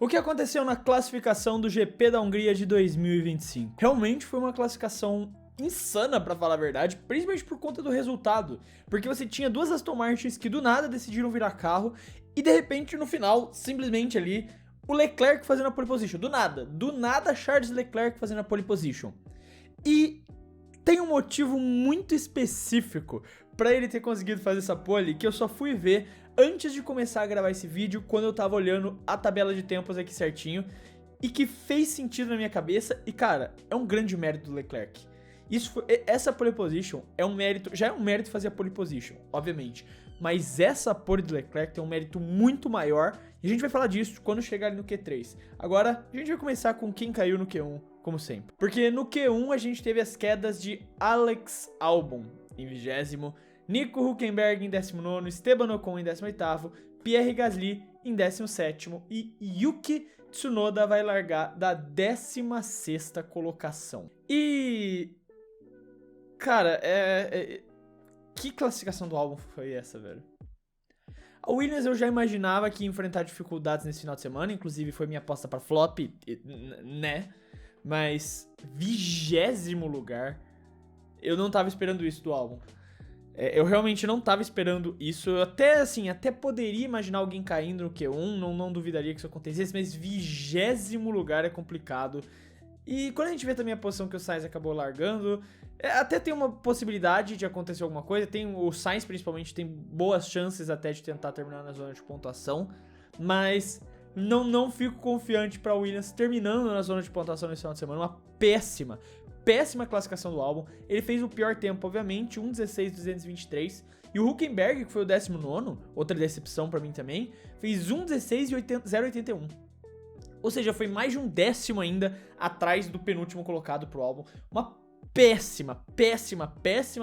O que aconteceu na classificação do GP da Hungria de 2025? Realmente foi uma classificação insana, pra falar a verdade, principalmente por conta do resultado, porque você tinha duas Aston Martins que do nada decidiram virar carro e de repente no final, simplesmente ali, o Leclerc fazendo a pole position, do nada Charles Leclerc fazendo a pole position. E tem um motivo muito específico pra ele ter conseguido fazer essa pole que eu só fui ver antes de começar a gravar esse vídeo, quando eu tava olhando a tabela de tempos aqui certinho, e que fez sentido na minha cabeça, e cara, é um grande mérito do Leclerc. Essa pole position é um mérito, já é um mérito fazer a pole position, obviamente, mas essa pole do Leclerc tem um mérito muito maior, e a gente vai falar disso quando chegar ali no Q3. Agora, a gente vai começar com quem caiu no Q1, como sempre. Porque no Q1 a gente teve as quedas de Alex Albon em 20º, Nico Hülkenberg em 19º, Esteban Ocon em 18º, Pierre Gasly em 17º e Yuki Tsunoda vai largar da 16ª colocação. E... cara, que classificação do Albon foi essa, velho? A Williams eu já imaginava que ia enfrentar dificuldades nesse final de semana, inclusive foi minha aposta pra flop, né? Mas 20º lugar, eu não tava esperando isso do Albon. Eu realmente não tava esperando isso. Eu até poderia imaginar alguém caindo no Q1, não duvidaria que isso acontecesse, mas 20º lugar é complicado. E quando a gente vê também a posição que o Sainz acabou largando, até tem uma possibilidade de acontecer alguma coisa. O Sainz principalmente tem boas chances até de tentar terminar na zona de pontuação, mas não fico confiante para Williams terminando na zona de pontuação nesse final de semana. Uma péssima classificação do Albon. Ele fez o pior tempo, obviamente, 1:16.223. E o Hülkenberg, que foi o 19º, outra decepção pra mim também, fez 1:16.081. Ou seja, foi mais de um décimo ainda atrás do penúltimo colocado pro Albon. Uma péssima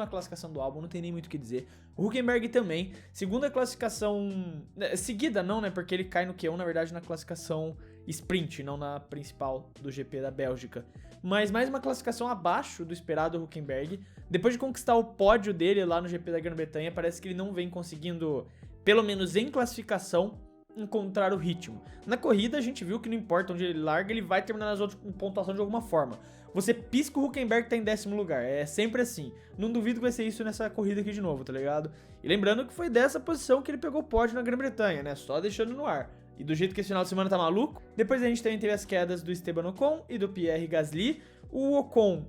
classificação do Albon, não tem nem muito o que dizer. O Hülkenberg também, segunda classificação... seguida não, né, porque ele cai no Q1, na verdade, na classificação sprint, não na principal do GP da Bélgica. Mas mais uma classificação abaixo do esperado do Hülkenberg. Depois de conquistar o pódio dele lá no GP da Grã-Bretanha, parece que ele não vem conseguindo, pelo menos em classificação, encontrar o ritmo. Na corrida a gente viu que não importa onde ele larga, ele vai terminar na zona de pontuação de alguma forma. Você pisca o Hülkenberg tá em 10º lugar, é sempre assim. Não duvido que vai ser isso nessa corrida aqui de novo, tá ligado? E lembrando que foi dessa posição que ele pegou o pódio na Grã-Bretanha, né? Só deixando no ar. E do jeito que esse final de semana tá maluco. Depois a gente também teve as quedas do Esteban Ocon e do Pierre Gasly. O Ocon,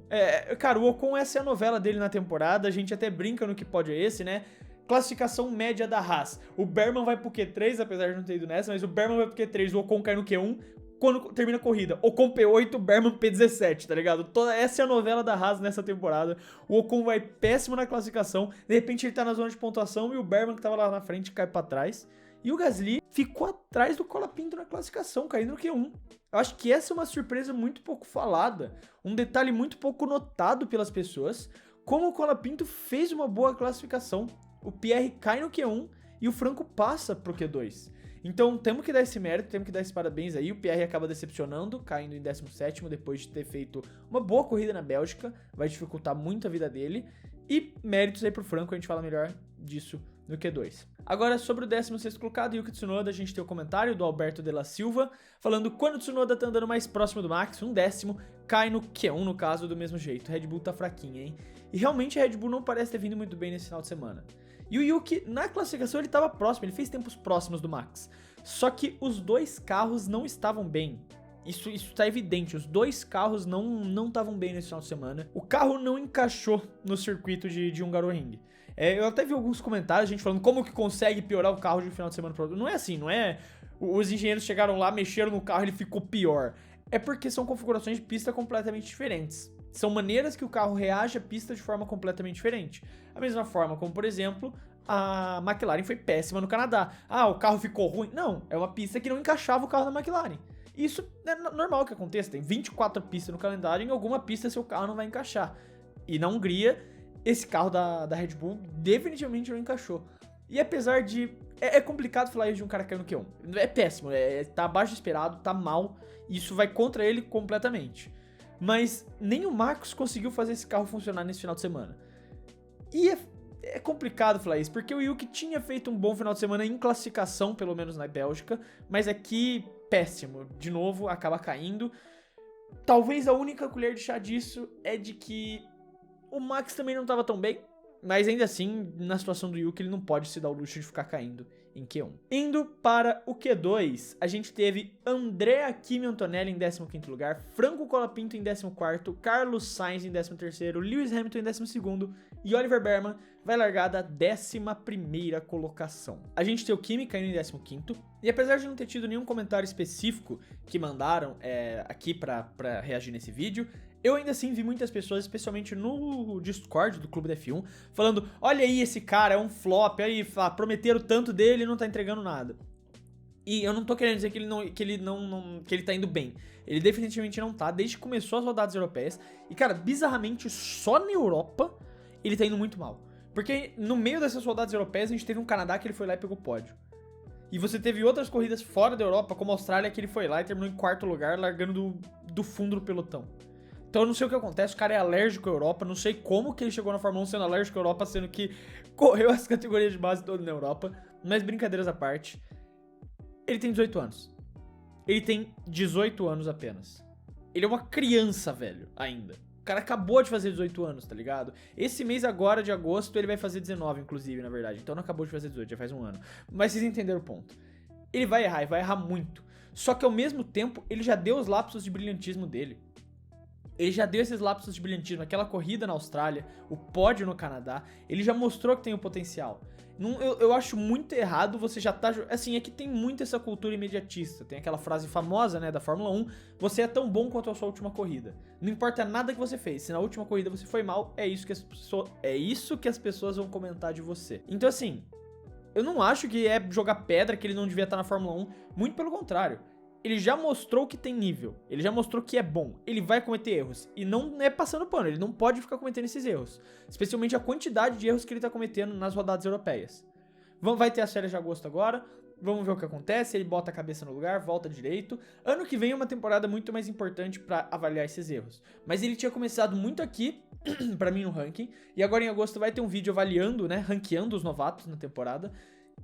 cara, o Ocon, essa é a novela dele na temporada. A gente até brinca no que pode é esse, né? Classificação média da Haas. O Berman vai pro Q3, apesar de não ter ido nessa, mas o Berman vai pro Q3, o Ocon cai no Q1. Quando termina a corrida, Ocon P8, Berman P17, tá ligado? Essa é a novela da Haas nessa temporada. O Ocon vai péssimo na classificação, de repente ele tá na zona de pontuação e o Berman, que tava lá na frente, cai pra trás. E o Gasly ficou atrás do Colapinto na classificação, caindo no Q1. Eu acho que essa é uma surpresa muito pouco falada, um detalhe muito pouco notado pelas pessoas, como o Colapinto fez uma boa classificação. O Pierre cai no Q1 e o Franco passa pro Q2. Então temos que dar esse mérito, temos que dar esses parabéns aí. O Pierre acaba decepcionando, caindo em 17º depois de ter feito uma boa corrida na Bélgica, vai dificultar muito a vida dele. E méritos aí pro Franco, a gente fala melhor disso no Q2. Agora, sobre o 16º colocado, Yuki Tsunoda, a gente tem o comentário do Alberto de la Silva, falando quando o Tsunoda tá andando mais próximo do Max, um décimo, cai no Q1, no caso, do mesmo jeito. Red Bull tá fraquinha, hein? E realmente a Red Bull não parece ter vindo muito bem nesse final de semana. E o Yuki, na classificação, ele tava próximo, ele fez tempos próximos do Max. Só que os dois carros não estavam bem. Isso tá evidente, os dois carros não estavam bem nesse final de semana. O carro não encaixou no circuito de Hungaroring. Eu até vi alguns comentários, gente falando como que consegue piorar o carro de um final de semana pro outro. Não é assim, não é... Os engenheiros chegaram lá, mexeram no carro e ele ficou pior. É porque são configurações de pista completamente diferentes. São maneiras que o carro reage à pista de forma completamente diferente. A mesma forma como, por exemplo, a McLaren foi péssima no Canadá. Ah, o carro ficou ruim. Não, é uma pista que não encaixava o carro da McLaren. Isso é normal que aconteça. Tem 24 pistas no calendário e em alguma pista seu carro não vai encaixar. E na Hungria, esse carro da Red Bull definitivamente não encaixou. E apesar de... É complicado falar isso de um cara que caiu no Q1. É péssimo, tá abaixo do esperado, tá mal. Isso vai contra ele completamente. Mas nem o Max conseguiu fazer esse carro funcionar nesse final de semana. E é complicado falar isso, porque o Yuki tinha feito um bom final de semana em classificação, pelo menos na Bélgica, mas aqui péssimo. De novo, acaba caindo. Talvez a única colher de chá disso é de que o Max também não tava tão bem. Mas ainda assim, na situação do Yuki, ele não pode se dar o luxo de ficar caindo em Q1. Indo para o Q2, a gente teve Andrea Kimi Antonelli em 15º lugar, Franco Colapinto em 14º, Carlos Sainz em 13º, Lewis Hamilton em 12º e Oliver Berman vai largar da 11ª colocação. A gente tem o Kimi caindo em 15º, e apesar de não ter tido nenhum comentário específico que mandaram aqui pra reagir nesse vídeo, eu ainda assim vi muitas pessoas, especialmente no Discord do Clube da F1, falando: olha aí esse cara, é um flop, aí prometeram tanto dele e não tá entregando nada. E eu não tô querendo dizer que ele tá indo bem. Ele definitivamente não tá, desde que começou as rodadas europeias. E cara, bizarramente, só na Europa ele tá indo muito mal. Porque no meio dessas rodadas europeias a gente teve um Canadá que ele foi lá e pegou pódio. E você teve outras corridas fora da Europa, como a Austrália, que ele foi lá e terminou em 4º lugar, largando do fundo do pelotão. Então eu não sei o que acontece, o cara é alérgico à Europa, não sei como que ele chegou na Fórmula 1 sendo alérgico à Europa, sendo que correu as categorias de base todas na Europa, mas brincadeiras à parte, ele tem 18 anos. Ele tem 18 anos apenas. Ele é uma criança, velho, ainda. O cara acabou de fazer 18 anos, tá ligado? Esse mês agora, de agosto, ele vai fazer 19, inclusive, na verdade. Então não acabou de fazer 18, já faz um ano. Mas vocês entenderam o ponto. Ele vai errar, e vai errar muito. Só que ao mesmo tempo, ele já deu os lapsos de brilhantismo dele. Ele já deu esses lapsos de brilhantismo, aquela corrida na Austrália, o pódio no Canadá, ele já mostrou que tem o potencial. Eu acho muito errado você já tá... Assim, é que tem muito essa cultura imediatista. Tem aquela frase famosa, né, da Fórmula 1, você é tão bom quanto a sua última corrida. Não importa nada que você fez, se na última corrida você foi mal, é isso que as pessoas vão comentar de você. Então assim, eu não acho que é jogar pedra que ele não devia estar na Fórmula 1, muito pelo contrário. Ele já mostrou que tem nível, ele já mostrou que é bom, ele vai cometer erros, e não é passando pano, ele não pode ficar cometendo esses erros, especialmente a quantidade de erros que ele tá cometendo nas rodadas europeias. Vai ter as férias de agosto agora, vamos ver o que acontece, ele bota a cabeça no lugar, volta direito. Ano que vem é uma temporada muito mais importante pra avaliar esses erros, mas ele tinha começado muito aqui, pra mim no ranking, e agora em agosto vai ter um vídeo avaliando, né, ranqueando os novatos na temporada,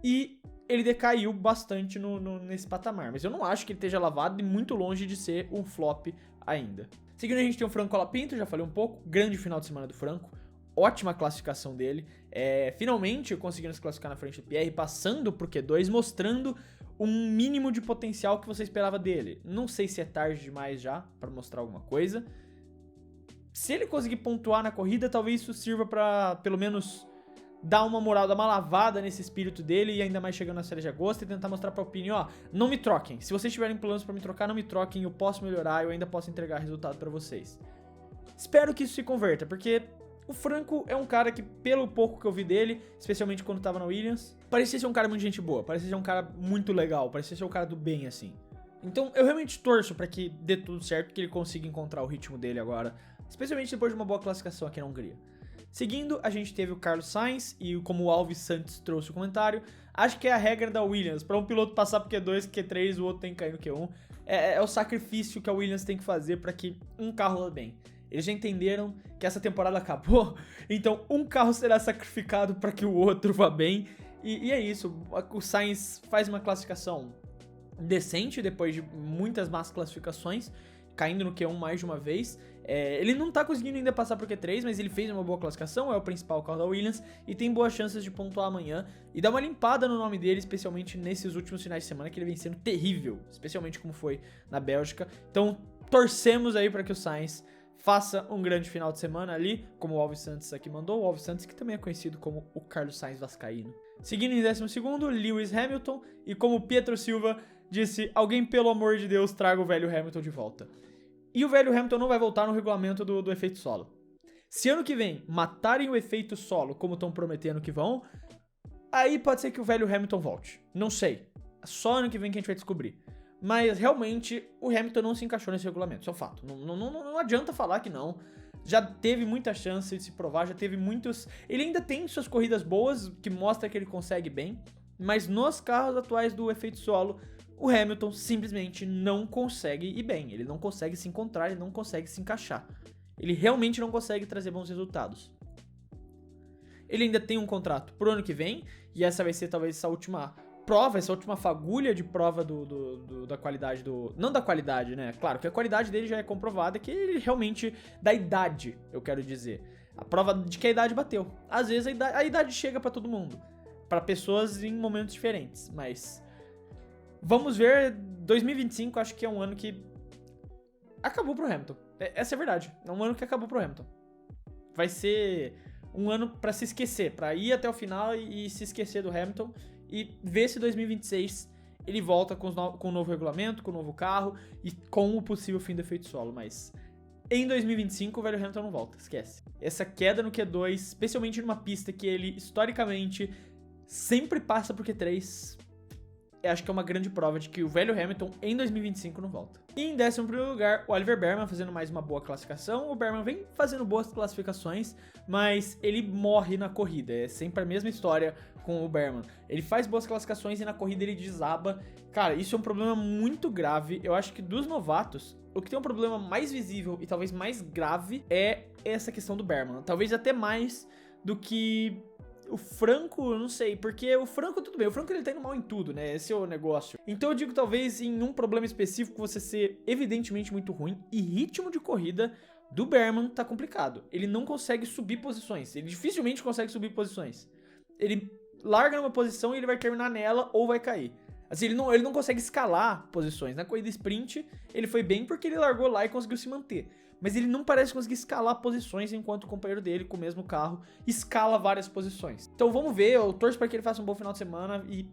e ele decaiu bastante nesse patamar. Mas eu não acho que ele esteja lavado e muito longe de ser um flop ainda. Seguindo, a gente tem o Franco Colapinto, já falei um pouco. Grande final de semana do Franco. Ótima classificação dele. Finalmente conseguindo se classificar na frente do Pierre, passando pro Q2, mostrando um mínimo de potencial que você esperava dele. Não sei se é tarde demais já para mostrar alguma coisa. Se ele conseguir pontuar na corrida, talvez isso sirva para, pelo menos, dar uma moral, dar uma lavada nesse espírito dele, e ainda mais chegando na série de agosto, e tentar mostrar pra Alpine, ó, não me troquem. Se vocês tiverem planos pra me trocar, não me troquem, eu posso melhorar, eu ainda posso entregar resultado pra vocês. Espero que isso se converta, porque o Franco é um cara que, pelo pouco que eu vi dele, especialmente quando tava na Williams, parecia ser um cara muito gente boa, parecia ser um cara muito legal, parecia ser um cara do bem, assim. Então eu realmente torço pra que dê tudo certo, que ele consiga encontrar o ritmo dele agora, especialmente depois de uma boa classificação aqui na Hungria. Seguindo, a gente teve o Carlos Sainz, e como o Alves Santos trouxe o comentário, acho que é a regra da Williams, para um piloto passar pro Q2, Q3, o outro tem que cair no Q1, é o sacrifício que a Williams tem que fazer para que um carro vá bem. Eles já entenderam que essa temporada acabou, então um carro será sacrificado para que o outro vá bem, e é isso. O Sainz faz uma classificação decente depois de muitas más classificações, caindo no Q1 mais de uma vez. Ele não tá conseguindo ainda passar pro Q3, mas ele fez uma boa classificação, é o principal carro da Williams, e tem boas chances de pontuar amanhã, e dar uma limpada no nome dele, especialmente nesses últimos finais de semana, que ele vem sendo terrível, especialmente como foi na Bélgica. Então, torcemos aí para que o Sainz faça um grande final de semana ali, como o Alves Santos aqui mandou, o Alves Santos que também é conhecido como o Carlos Sainz vascaíno. Seguindo em 12º, Lewis Hamilton, e como o Pietro Silva disse, alguém pelo amor de Deus traga o velho Hamilton de volta. E o velho Hamilton não vai voltar no regulamento do efeito solo. Se ano que vem matarem o efeito solo, como estão prometendo que vão, aí pode ser que o velho Hamilton volte. Não sei. Só ano que vem que a gente vai descobrir. Mas realmente o Hamilton não se encaixou nesse regulamento, isso é um fato. Não adianta falar que não. Já teve muita chance de se provar, já teve muitos... Ele ainda tem suas corridas boas, que mostra que ele consegue bem, mas nos carros atuais do efeito solo, o Hamilton simplesmente não consegue ir bem. Ele não consegue se encontrar, ele não consegue se encaixar. Ele realmente não consegue trazer bons resultados. Ele ainda tem um contrato pro ano que vem, e essa vai ser talvez essa última prova, essa última fagulha de prova da qualidade do... Não da qualidade, né? Claro que a qualidade dele já é comprovada, que ele realmente... Da idade, eu quero dizer. A prova de que a idade bateu. Às vezes a idade chega pra todo mundo. Pra pessoas em momentos diferentes, mas... Vamos ver, 2025 acho que é um ano que... Acabou pro Hamilton. Essa é a verdade. É um ano que acabou pro Hamilton. Vai ser um ano pra se esquecer, pra ir até o final e se esquecer do Hamilton e ver se 2026 ele volta com o novo regulamento, com o novo carro e com o possível fim do efeito solo, mas em 2025 o velho Hamilton não volta, esquece. Essa queda no Q2, especialmente numa pista que ele historicamente sempre passa por Q3, eu acho que é uma grande prova de que o velho Hamilton em 2025 não volta. E em 11º lugar, o Oliver Bearman fazendo mais uma boa classificação. O Bearman vem fazendo boas classificações, mas ele morre na corrida. É sempre a mesma história com o Bearman. Ele faz boas classificações e na corrida ele desaba. Cara, isso é um problema muito grave. Eu acho que dos novatos, o que tem um problema mais visível e talvez mais grave é essa questão do Bearman. Talvez até mais do que... O Franco, eu não sei, porque o Franco tudo bem, o Franco ele tá indo mal em tudo, né, esse é o negócio. Então eu digo talvez em um problema específico você ser evidentemente muito ruim e ritmo de corrida do Bearman tá complicado. Ele não consegue subir posições, ele dificilmente consegue subir posições. Ele larga numa posição e ele vai terminar nela ou vai cair. Assim, ele não consegue escalar posições. Na corrida sprint ele foi bem porque ele largou lá e conseguiu se manter. Mas ele não parece conseguir escalar posições enquanto o companheiro dele, com o mesmo carro, escala várias posições. Então vamos ver, eu torço para que ele faça um bom final de semana e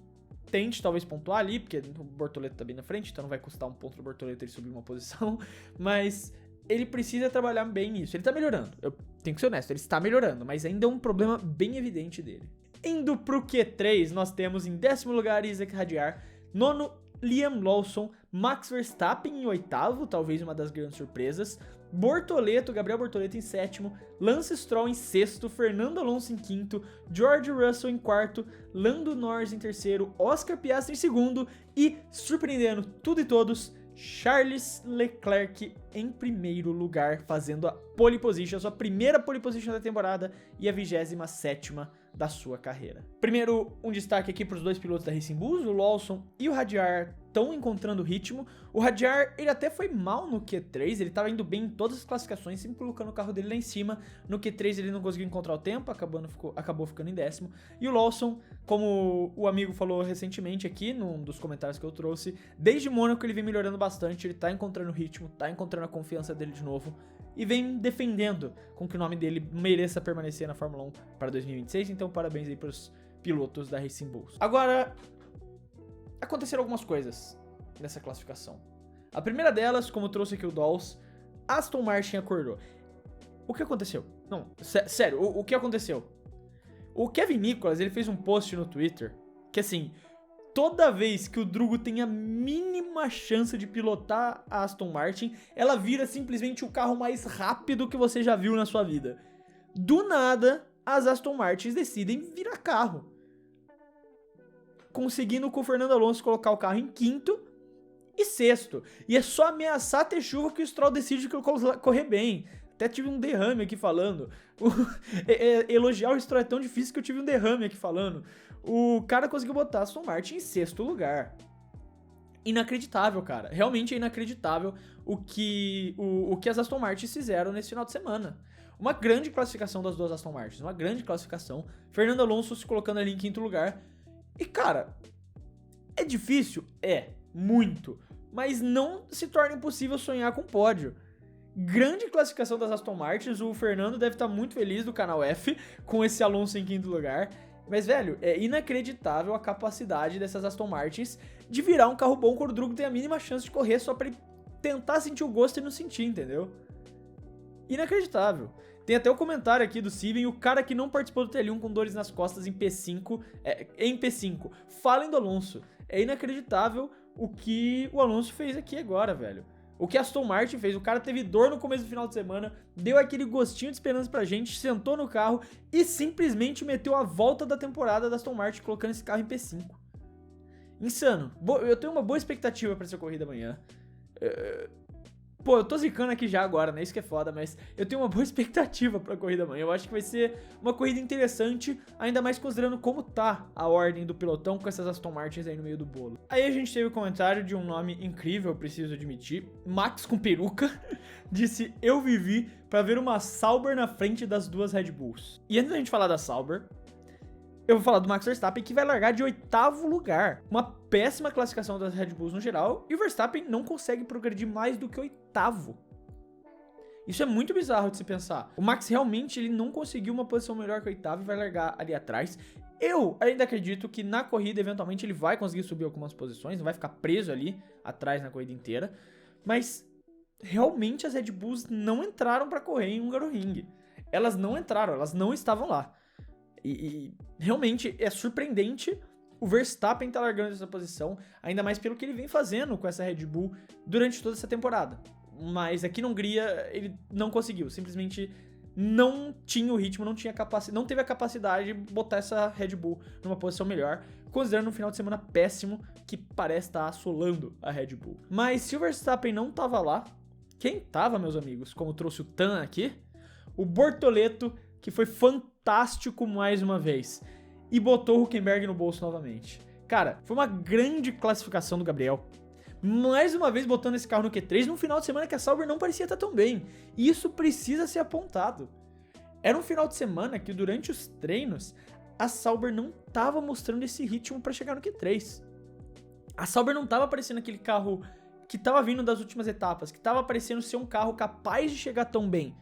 tente talvez pontuar ali, porque o Bortoleto tá bem na frente, então não vai custar um ponto do Bortoleto ele subir uma posição, mas ele precisa trabalhar bem nisso. Ele tá melhorando, eu tenho que ser honesto, ele está melhorando, mas ainda é um problema bem evidente dele. Indo pro Q3, nós temos em 10º lugar Isack Hadjar, 9º Liam Lawson, Max Verstappen em 8º, talvez uma das grandes surpresas, Gabriel Bortoleto em 7º, Lance Stroll em 6º, Fernando Alonso em 5º, George Russell em 4º, Lando Norris em 3º, Oscar Piastri em 2º e, surpreendendo tudo e todos, Charles Leclerc em 1º lugar, fazendo a pole position, a sua primeira pole position da temporada e a 27ª da sua carreira. Primeiro, um destaque aqui para os dois pilotos da Racing Bulls, o Lawson e o Hadjar estão encontrando ritmo. O Hadjar, ele até foi mal no Q3, ele estava indo bem em todas as classificações, sempre colocando o carro dele lá em cima. No Q3 ele não conseguiu encontrar o tempo, acabou ficando em 10º. E o Lawson, como o amigo falou recentemente aqui, num dos comentários que eu trouxe, desde Mônaco ele vem melhorando bastante, ele tá encontrando ritmo, tá encontrando a confiança dele de novo. E vem defendendo com que o nome dele mereça permanecer na Fórmula 1 para 2026, então parabéns aí pros pilotos da Racing Bulls. Agora, aconteceram algumas coisas nessa classificação. A primeira delas, como eu trouxe aqui o Dolls, Aston Martin acordou. O que aconteceu? Não, sério, o que aconteceu? O Kevin Nicholas, ele fez um post no Twitter, que assim, toda vez que o Drugo tem a mínima chance de pilotar a Aston Martin, ela vira simplesmente o carro mais rápido que você já viu na sua vida. Do nada, as Aston Martins decidem virar carro, conseguindo com o Fernando Alonso colocar o carro em 5º e 6º. E é só ameaçar ter chuva que o Stroll decide correr bem. Até tive um derrame aqui falando. Elogiar o Stroll é tão difícil que eu tive um derrame aqui falando. O cara conseguiu botar a Aston Martin em 6º lugar. Inacreditável, cara. Realmente é inacreditável o que as Aston Martins fizeram nesse final de semana. Uma grande classificação das duas Aston Martins. Uma grande classificação. Fernando Alonso se colocando ali em 5º lugar. E, cara, é difícil? É, muito. Mas não se torna impossível sonhar com pódio. Grande classificação das Aston Martins. O Fernando deve estar muito feliz do canal F com esse Alonso em 5º lugar. Mas, velho, é inacreditável a capacidade dessas Aston Martins de virar um carro bom quando o Drugo tem a mínima chance de correr só pra ele tentar sentir o gosto e não sentir, entendeu? Inacreditável. Tem até o comentário aqui do Steven, o cara que não participou do TL1 com dores nas costas em P5, falem do Alonso. É inacreditável o que o Alonso fez aqui agora, velho. O que a Aston Martin fez, o cara teve dor no começo do final de semana, deu aquele gostinho de esperança pra gente, sentou no carro e simplesmente meteu a volta da temporada da Aston Martin colocando esse carro em P5. Insano. Eu tenho uma boa expectativa pra essa corrida amanhã. Pô, eu tô zicando aqui já agora, né? Isso que é foda, mas eu tenho uma boa expectativa pra corrida amanhã. Eu acho que vai ser uma corrida interessante, ainda mais considerando como tá a ordem do pelotão com essas Aston Martins aí no meio do bolo. Aí a gente teve o comentário de um nome incrível, eu preciso admitir. Max com peruca disse: eu vivi pra ver uma Sauber na frente das duas Red Bulls. E antes da gente falar da Sauber, eu vou falar do Max Verstappen, que vai largar de 8º lugar. Uma péssima classificação das Red Bulls no geral. E o Verstappen não consegue progredir mais do que 8º. Isso é muito bizarro de se pensar. O Max realmente ele não conseguiu uma posição melhor que 8º e vai largar ali atrás. Eu ainda acredito que na corrida, eventualmente, ele vai conseguir subir algumas posições. Não vai ficar preso ali atrás na corrida inteira. Mas realmente as Red Bulls não entraram pra correr em Hungaroring. Elas não entraram, elas não estavam lá. E realmente é surpreendente o Verstappen tá largando essa posição, ainda mais pelo que ele vem fazendo com essa Red Bull durante toda essa temporada. Mas aqui na Hungria ele não conseguiu, simplesmente não tinha o ritmo, não teve a capacidade de botar essa Red Bull numa posição melhor, considerando um final de semana péssimo que parece estar assolando a Red Bull. Mas se o Verstappen não tava lá, quem tava, meus amigos, como trouxe o Tan aqui? O Bortoleto, que foi fantástico mais uma vez, e botou o Hülkenberg no bolso novamente. Cara, foi uma grande classificação do Gabriel, mais uma vez botando esse carro no Q3 num final de semana que a Sauber não parecia estar tão bem, e isso precisa ser apontado. Era um final de semana que durante os treinos a Sauber não estava mostrando esse ritmo para chegar no Q3. A Sauber não estava parecendo aquele carro que estava vindo das últimas etapas, que estava parecendo ser um carro capaz de chegar tão bem.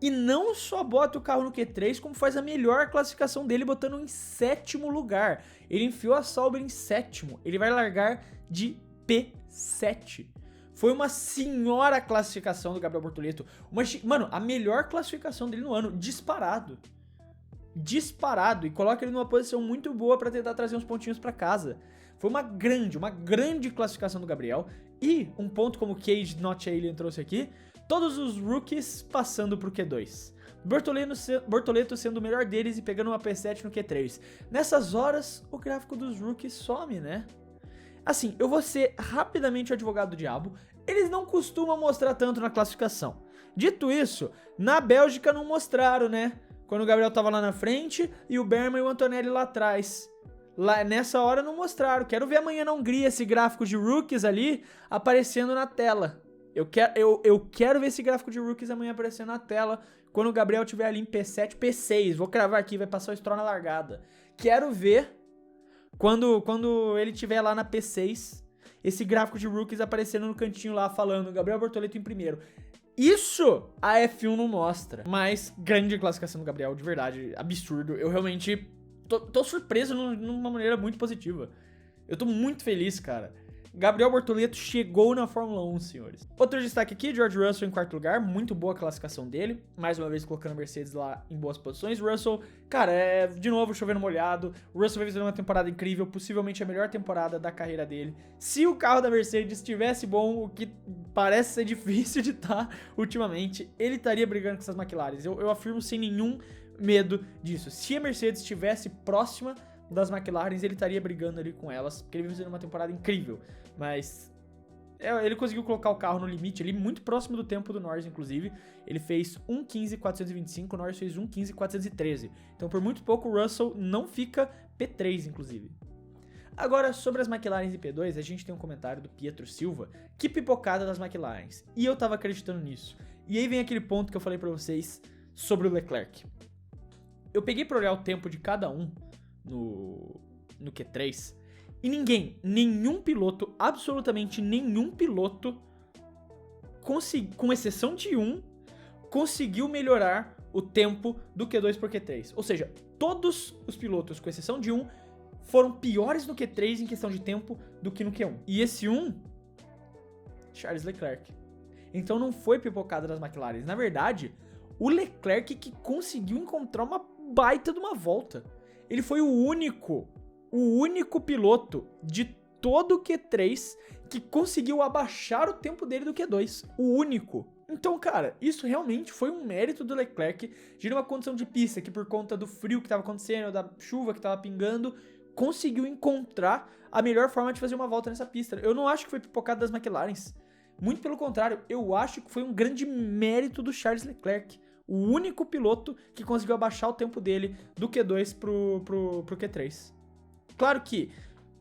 E não só bota o carro no Q3, como faz a melhor classificação dele, botando em 7º lugar. Ele enfiou a Sauber em 7º. Ele vai largar de P7. Foi uma senhora classificação do Gabriel Bortoleto. Mano, a melhor classificação dele no ano, disparado. Disparado. E coloca ele numa posição muito boa pra tentar trazer uns pontinhos pra casa. Foi uma grande classificação do Gabriel. E um ponto como o Cage Not Alien trouxe aqui, todos os rookies passando pro Q2. Bortoleto sendo o melhor deles e pegando uma P7 no Q3. Nessas horas, o gráfico dos rookies some, né? Assim, eu vou ser rapidamente o advogado do diabo. Eles não costumam mostrar tanto na classificação. Dito isso, na Bélgica não mostraram, né? Quando o Gabriel tava lá na frente e o Berman e o Antonelli lá atrás. Lá, nessa hora não mostraram. Quero ver amanhã na Hungria esse gráfico de rookies ali aparecendo na tela. Eu quero ver esse gráfico de rookies amanhã aparecendo na tela quando o Gabriel estiver ali em P7, P6. Vou cravar aqui, vai passar o Stroll na largada. Quero ver quando ele estiver lá na P6, esse gráfico de rookies aparecendo no cantinho lá falando Gabriel Bortoleto em primeiro. Isso a F1 não mostra. Mas grande classificação do Gabriel, de verdade, absurdo. Eu realmente tô surpreso numa maneira muito positiva. Eu tô muito feliz, cara. Gabriel Bortoleto chegou na Fórmula 1, senhores. Outro destaque aqui, George Russell em 4º lugar, muito boa a classificação dele, mais uma vez colocando a Mercedes lá em boas posições. Russell, cara, de novo chovendo molhado, o Russell vai fazer uma temporada incrível, possivelmente a melhor temporada da carreira dele. Se o carro da Mercedes estivesse bom, o que parece ser difícil de estar ultimamente, ele estaria brigando com essas McLarens. Eu afirmo sem nenhum medo disso. Se a Mercedes estivesse próxima das McLarens, ele estaria brigando ali com elas, porque ele vem fazendo uma temporada incrível, mas ele conseguiu colocar o carro no limite ali, muito próximo do tempo do Norris, inclusive. Ele fez 1:15.425, o Norris fez 1:15.413, então por muito pouco o Russell não fica P3, inclusive. Agora, sobre as McLarens e P2, a gente tem um comentário do Pietro Silva, que pipocada das McLarens, e eu tava acreditando nisso. E aí vem aquele ponto que eu falei pra vocês sobre o Leclerc. Eu peguei pra olhar o tempo de cada um no Q3, e nenhum piloto, absolutamente nenhum piloto, com exceção de um, conseguiu melhorar o tempo do Q2 por Q3. Ou seja, todos os pilotos, com exceção de um, foram piores no Q3 em questão de tempo do que no Q1. E esse um, Charles Leclerc. Então não foi pipocada das McLaren. Na verdade, o Leclerc que conseguiu encontrar uma baita de uma volta. Ele foi o único piloto de todo o Q3 que conseguiu abaixar o tempo dele do Q2. O único. Então, cara, isso realmente foi um mérito do Leclerc de uma condição de pista que, por conta do frio que estava acontecendo, da chuva que estava pingando, conseguiu encontrar a melhor forma de fazer uma volta nessa pista. Eu não acho que foi pipocada das McLarens. Muito pelo contrário, eu acho que foi um grande mérito do Charles Leclerc. O único piloto que conseguiu abaixar o tempo dele do Q2 pro Q3. Claro que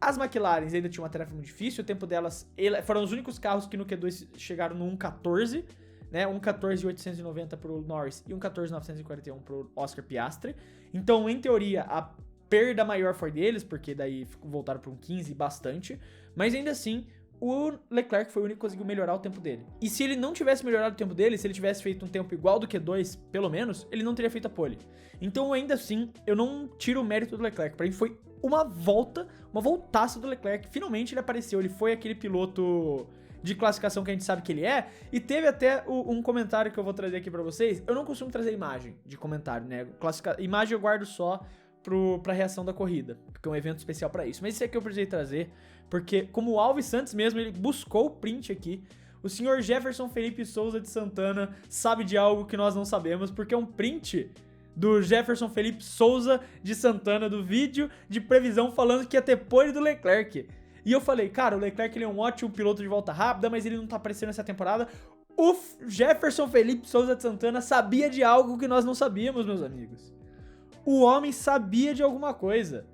as McLarens ainda tinham uma tarefa muito difícil, o tempo delas foram os únicos carros que no Q2 chegaram no 1.14, né? 1.14.890 pro Norris e 1.14.941 pro Oscar Piastri. Então, em teoria, a perda maior foi deles, porque daí voltaram para um 15 bastante, mas ainda assim, o Leclerc foi o único que conseguiu melhorar o tempo dele. E se ele não tivesse melhorado o tempo dele, se ele tivesse feito um tempo igual do Q2, pelo menos, ele não teria feito a pole. Então, ainda assim, eu não tiro o mérito do Leclerc. Pra mim foi uma voltaça do Leclerc. Finalmente ele apareceu, ele foi aquele piloto de classificação que a gente sabe que ele é, e teve até um comentário que eu vou trazer aqui pra vocês. Eu não costumo trazer imagem de comentário, né? Imagem eu guardo só pra reação da corrida, porque é um evento especial pra isso. Mas esse aqui eu precisei trazer, porque como o Alves Santos mesmo, ele buscou o print aqui, o senhor Jefferson Felipe Souza de Santana sabe de algo que nós não sabemos, porque é um print do Jefferson Felipe Souza de Santana, do vídeo de previsão falando que ia ter pole do Leclerc. E eu falei, cara, o Leclerc ele é um ótimo piloto de volta rápida, mas ele não tá aparecendo essa temporada. O Jefferson Felipe Souza de Santana sabia de algo que nós não sabíamos, meus amigos. O homem sabia de alguma coisa.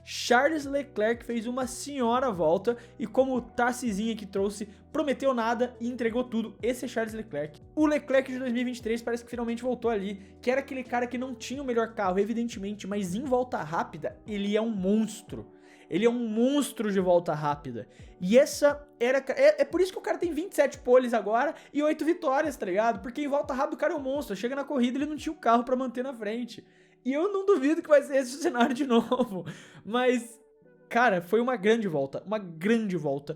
Charles Leclerc fez uma senhora volta e, como o Tarcizinho que trouxe, prometeu nada e entregou tudo. Esse é Charles Leclerc. O Leclerc de 2023 parece que finalmente voltou ali, que era aquele cara que não tinha o melhor carro, evidentemente, mas em volta rápida ele é um monstro. Ele é um monstro de volta rápida. E essa era... É por isso que o cara tem 27 poles agora e 8 vitórias, tá ligado? Porque em volta rápida o cara é um monstro. Chega na corrida ele não tinha o carro pra manter na frente. E eu não duvido que vai ser esse o cenário de novo. Mas, cara, foi uma grande volta. Uma grande volta.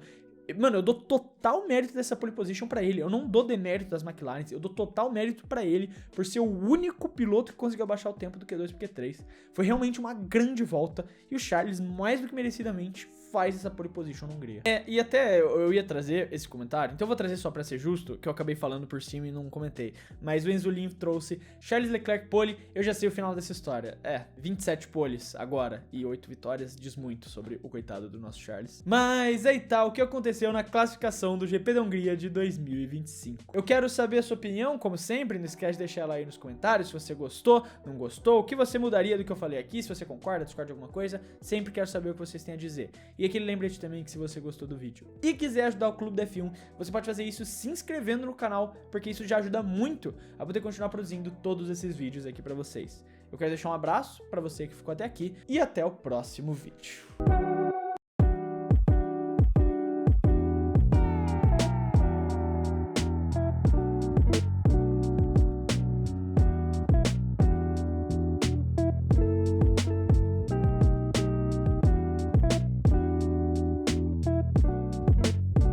Mano, eu dou total mérito dessa pole position pra ele. Eu não dou demérito das McLaren. Eu dou total mérito pra ele por ser o único piloto que conseguiu abaixar o tempo do Q2 pro Q3. Foi realmente uma grande volta. E o Charles, mais do que merecidamente, faz essa pole position na Hungria. E até eu ia trazer esse comentário, então eu vou trazer só pra ser justo, que eu acabei falando por cima e não comentei. Mas o Enzolin trouxe Charles Leclerc pole, eu já sei o final dessa história. 27 poles agora e 8 vitórias diz muito sobre o coitado do nosso Charles. Mas aí tá, o que aconteceu na classificação do GP da Hungria de 2025. Eu quero saber a sua opinião, como sempre, não esquece de deixar ela aí nos comentários, se você gostou, não gostou, o que você mudaria do que eu falei aqui, se você concorda, discorda de alguma coisa, sempre quero saber o que vocês têm a dizer. E aquele lembrete também que se você gostou do vídeo e quiser ajudar o Clube da F1, você pode fazer isso se inscrevendo no canal, porque isso já ajuda muito a poder continuar produzindo todos esses vídeos aqui pra vocês. Eu quero deixar um abraço pra você que ficou até aqui e até o próximo vídeo.